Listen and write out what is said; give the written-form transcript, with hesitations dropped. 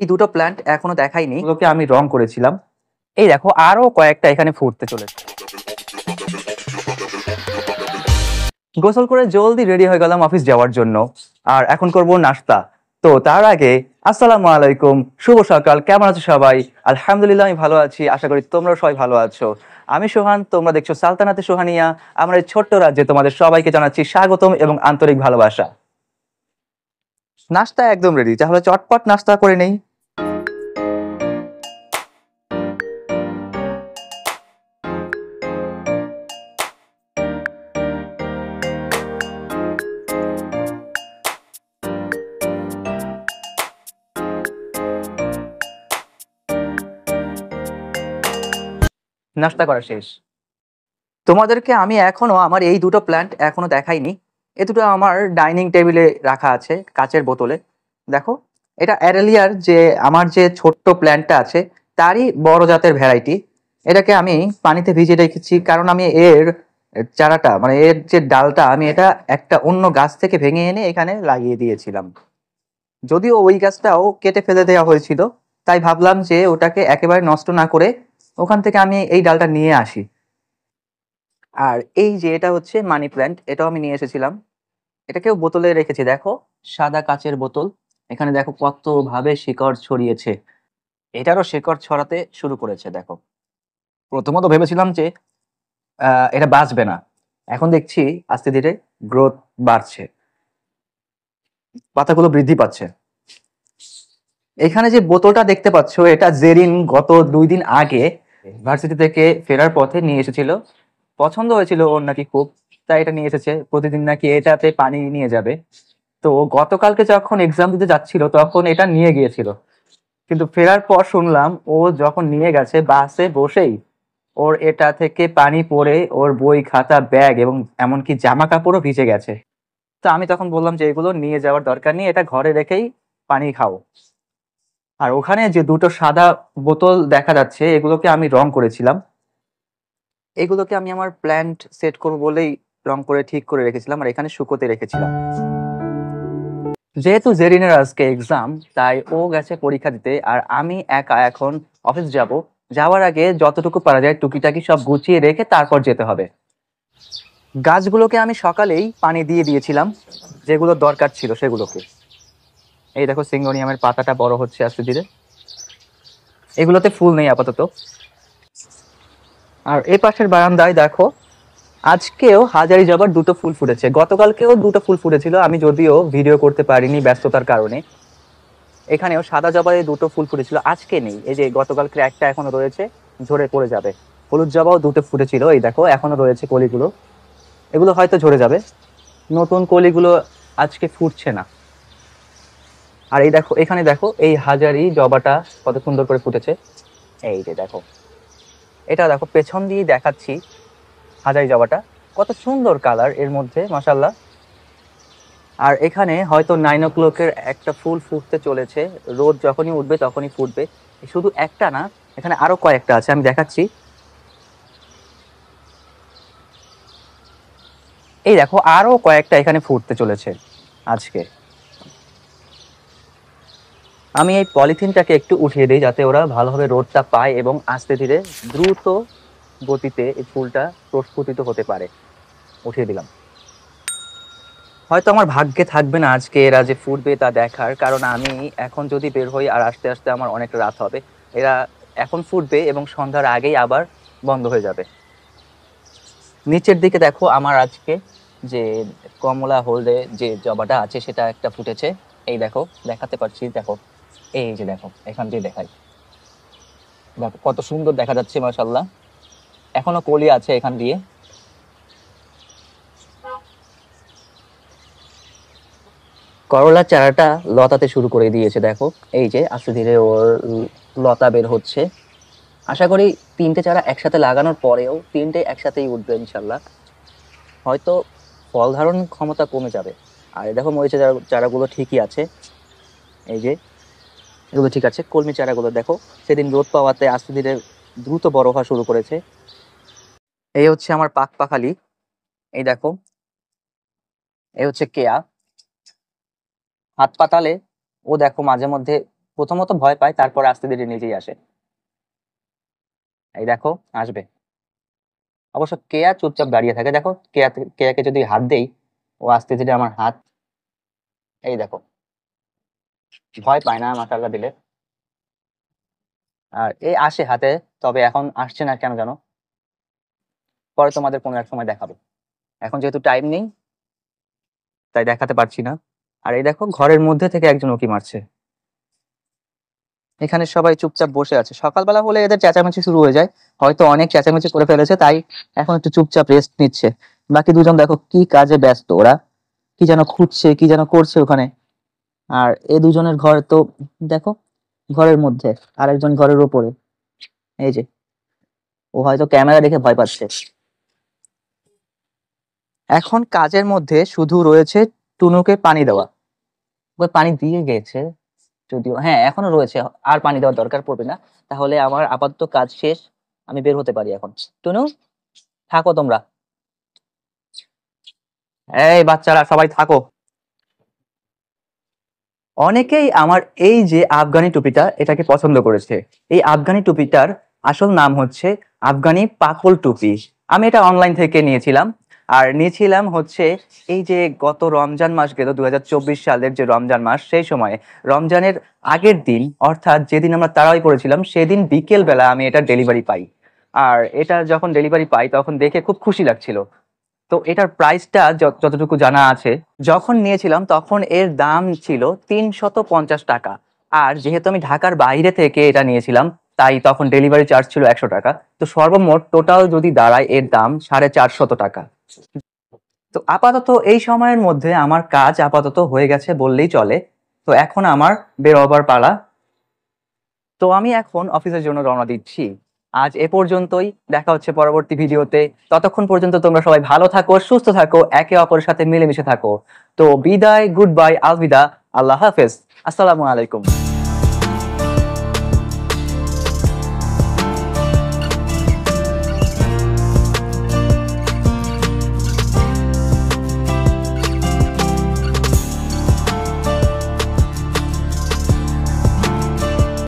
এই দুটো প্ল্যান্ট এখনো দেখাইনি, ওগুলোকে আমি রং করেছিলাম। এই দেখো আরো কয়েকটা এখানে ফুটতে চলেছে। গোসল করে জলদি রেডি হয়ে গেলাম অফিস যাওয়ার জন্য, আর এখন করব নাস্তা। তো তার আগে আসসালামু আলাইকুম, শুভ সকাল, কেমন আছো সবাই? আলহামদুলিল্লাহ আমি ভালো আছি, আশা করি তোমরা সবাই ভালো আছো। আমি সোহান, তোমরা দেখছো সালতানাতে সোহানিয়া। আমার এই ছোট্ট রাজ্যে তোমাদের সবাইকে জানাচ্ছি স্বাগতম এবং আন্তরিক ভালোবাসা। নাস্তা একদম রেডি, তাহলে চটপট নাস্তা করে নেই। নাস্তা করা শেষ। তোমাদেরকে আমি এখনো আমার এই দুটো প্ল্যান্ট এখনো দেখাইনি। এ দুটো আমার ডাইনিং টেবিলে রাখা আছে কাচের বোতলে। দেখো, এটা অ্যারেলিয়ার যে আমার যে ছোট্ট প্ল্যান্টটা আছে তারই বড় জাতের ভ্যারাইটি। এটাকে আমি পানিতে ভিজিয়ে রেখেছি, কারণ আমি এর চারাটা মানে এর যে ডালটা আমি এটা একটা অন্য গাছ থেকে ভেঙে এনে এখানে লাগিয়ে দিয়েছিলাম। যদিও ওই গাছটাও কেটে ফেলে দেওয়া হয়েছিল, তাই ভাবলাম যে ওটাকে একেবারে নষ্ট না করে ওখান থেকে আমি এই ডালটা নিয়ে আসি। আর এই যে এটা হচ্ছে মানি প্ল্যান্ট, এটাও আমি নিয়ে এসেছিলাম। এটাকেও বোতলে রেখেছি, দেখো সাদা কাচের বোতল। এখানে দেখো কত ভাবে শিকড় ছড়িয়েছে। এটারও শিকড় ছড়াতে শুরু করেছে দেখো। প্রথমত ভেবেছিলাম যে এটা বাঁচবে না, এখন দেখছি আস্তে ধীরে গ্রোথ বাড়ছে, পাতাগুলো বৃদ্ধি পাচ্ছে। এখানে যে বোতলটা দেখতে পাচ্ছ এটা জেরিন গত 2 দিন আগে ভার্সিটি থেকে ফেরার পথে নিয়ে এসেছিল। পছন্দ হয়েছিল ওর নাকি খুব, তাই এটা নিয়ে এসেছে। প্রতিদিন নাকি এটাতে পানি নিয়ে যাবে। তো গতকালকে যখন এক্সাম দিতে যাচ্ছিল তখন এটা নিয়ে গিয়েছিল, কিন্তু ফেরার পর শুনলাম ও যখন নিয়ে গেছে বাসে বসেই ওর এটা থেকে পানি পড়ে ওর বই খাতা ব্যাগ এবং এমনকি জামা কাপড়ও ভিজে গেছে। তো আমি তখন বললাম যে এগুলো নিয়ে যাওয়ার দরকার নেই, এটা ঘরে রেখেই পানি খাও। আর ওখানে যে দুটো সাদা বোতল দেখা যাচ্ছে এগুলোকে আমি রং করেছিলাম। এগুলোকে আমি আমার প্ল্যান্ট সেট করবো বলেই রং করে ঠিক করে রেখেছিলাম, আর এখানে শুকোতে রেখেছিলাম। যেহেতু জেরিনের আজকে এক্সাম, তাই ও গেছে পরীক্ষা দিতে, আর আমি একা এখন অফিস যাব। যাওয়ার আগে যতটুকু পারা যায় টুকিটাকি সব গুছিয়ে রেখে তারপর যেতে হবে। গাছগুলোকে আমি সকালেই পানি দিয়ে দিয়েছিলাম, যেগুলো দরকার ছিল সেগুলোকে। এই দেখো সিঙ্গোনিয়ামের পাতাটা বড় হচ্ছে আস্তে ধীরে। এগুলোতে ফুল নেই আপাতত। আর এই পাশের বারান্দায় দেখো আজকেও হাজারি জবার দুটো ফুল ফুটেছে, গতকালকেও দুটো ফুল ফুটেছিল, আমি যদিও ভিডিও করতে পারিনি ব্যস্ততার কারণে। এখানেও সাদা জবায় দুটো ফুল ফুটেছিল, আজকে নেই। এই যে গতকালকে একটা এখনো রয়েছে, ঝরে পড়ে যাবে। হলুদ জবাও দুটো ফুটেছিল, এই দেখো এখনো রয়েছে কলিগুলো, এগুলো হয়তো ঝরে যাবে। নতুন কলিগুলো আজকে ফুটছে না। আর এই দেখো এখানে দেখো এই হাজারি জবাটা কত সুন্দর করে ফুটেছে। এই যে দেখো, এটা দেখো পেছন দিয়ে দেখাচ্ছি হাজারি জবাটা, কত সুন্দর কালার এর মধ্যে, মাশাল্লাহ। আর এখানে হয়তো 9 o'clock-এর একটা ফুল ফুটতে চলেছে, রোদ যখনই উঠবে তখনই ফুটবে। শুধু একটা না, এখানে আরো কয়েকটা আছে, আমি দেখাচ্ছি। এই দেখো আরো কয়েকটা এখানে ফুটতে চলেছে আজকে। আমি এই পলিথিনটাকে একটু উঠিয়ে দিই যাতে ওরা ভালোভাবে রোদটা পায় এবং আস্তে ধীরে দ্রুত গতিতে এই ফুলটা প্রস্ফুটিত হতে পারে। উঠিয়ে দিলাম। হয়তো আমার ভাগ্যে থাকবে না আজকে এরা যে ফুটবে তা দেখার, কারণ আমি এখন যদি বের হই আর আস্তে আস্তে আমার অনেক রাত হবে। এরা এখন ফুটবে এবং সন্ধ্যার আগেই আবার বন্ধ হয়ে যাবে। নিচের দিকে দেখো আমার আজকে যে কমলা হলদে যে জবাটা আছে সেটা একটা ফুটেছে। এই দেখো, দেখাতে পারছি, দেখো এই যে দেখো, এখান দিয়ে দেখাই, দেখো কত সুন্দর দেখা যাচ্ছে মাশাআল্লাহ। এখনো কলি আছে এখান দিয়ে। করলার চারাটা লতাতে শুরু করে দিয়েছে, দেখো এই যে আস্তে ধীরে ওর লতা বের হচ্ছে। আশা করি 3টে চারা একসাথে লাগানোর পরেও 3টে একসাথেই উঠবে ইনশাল্লাহ। হয়তো ফল ধারণ ক্ষমতা কমে যাবে। আর দেখো মরিচের চারাগুলো ঠিকই আছে, এই যে এগুলো ঠিক আছে। কলমি চারাগুলো দেখো সেদিন রোদ পাওয়াতে আস্তে ধীরে দ্রুত বড় হওয়া শুরু করেছে। এই হচ্ছে আমার পাক পাখালি, এই দেখো এই হচ্ছে কেয়া। হাত পাতালে ও দেখো মাঝে মধ্যে প্রথমত ভয় পায়, তারপর আস্তে ধীরে নিজেই আসে। এই দেখো আসবে। অবশ্য কেয়া চুপচাপ দাঁড়িয়ে থাকে, দেখো কেয়াকে যদি হাত দেই, ও আস্তে ধীরে আমার হাত, এই দেখো, ভয় পায় না মাশাআল্লাহ দিলে। আর এই আসে হাতে, তবে এখন আসছে না কেন জানো, পরে তোমাদের কোনো এক সময় দেখাবো। এখন যেহেতু টাইম নেই তাই দেখাতে পারছি না। আর এই দেখো ঘরের মধ্যে থেকে একজন উঁকি মারছে। এখানে সবাই চুপচাপ বসে আছে, সকালবেলা হলে এদের চেঁচামেচি শুরু হয়ে যায়, হয়তো অনেক চেঁচামেচি করে ফেলেছে তাই এখন একটু চুপচাপ রেস্ট নিচ্ছে। বাকি দুজন দেখো কি কাজে ব্যস্ত, ওরা কি যেন খুঁজছে, কি যেন করছে ওখানে। আর এই দুজনের ঘর তো দেখো, ঘরের মধ্যে, আর একজন ঘরের উপরে। এই যে, ও হয়তো ক্যামেরা দেখে ভয় পাচ্ছে। এখন কাজের মধ্যে শুধু রয়েছে টুনুকে পানি দেওয়া। ওকে পানি দিয়ে গেছে যদিও, হ্যাঁ এখনো রয়েছে, আর পানি দেওয়ার দরকার পড়বে না। তাহলে আমার আপাতত কাজ শেষ, আমি বের হতে পারি এখন। টুনু, থাকো তোমরা, এই বাচ্চারা সবাই থাকো। অনেকেই আমার এই যে আফগানি টুপিটা এটাকে পছন্দ করেছে। এই আফগানি টুপিটার আসল নাম হচ্ছে আফগানি পাকল টুপি। আমি এটা অনলাইন থেকে নিয়েছিলাম। আর নিয়েছিলাম হচ্ছে এই যে গত রমজান মাস গেল, 2024 সালের যে রমজান মাস, সেই সময়ে রমজানের আগের দিন, অর্থাৎ যেদিন আমরা তারাবি পড়েছিলাম সেদিন বিকেল বেলা আমি এটা ডেলিভারি পাই। আর এটা যখন ডেলিভারি পাই তখন দেখে খুব খুশি লাগছিল। তো এটার প্রাইসটা যতটুকু জানা আছে, যখন নিয়েছিলাম তখন এর দাম ছিল 350 টাকা। আর যেহেতু আমি ঢাকার বাইরে থেকে এটা নিয়েছিলাম, তাই তখন ডেলিভারি চার্জ ছিল 100 টাকা। তো সর্বমোট টোটাল যদি দাঁড়ায় এর দাম 450 টাকা। তো আপাতত এই সময়ের মধ্যে আমার কাজ আপাতত হয়ে গেছে বললেই চলে। তো এখন আমার বের হবার পালা। তো আমি এখন অফিসের জন্য রওনা দিচ্ছি। আজ এ পর্যন্তই, দেখা হচ্ছে পরবর্তী ভিডিওতে। ততক্ষণ পর্যন্ত তোমরা সবাই ভালো থাকো, সুস্থ থাকো, একে অপরের সাথে মিলেমিশে থাকো। তো বিদায়, গুড বাই, আলবিদা, আল্লাহ হাফেজ, আসসালামু আলাইকুম।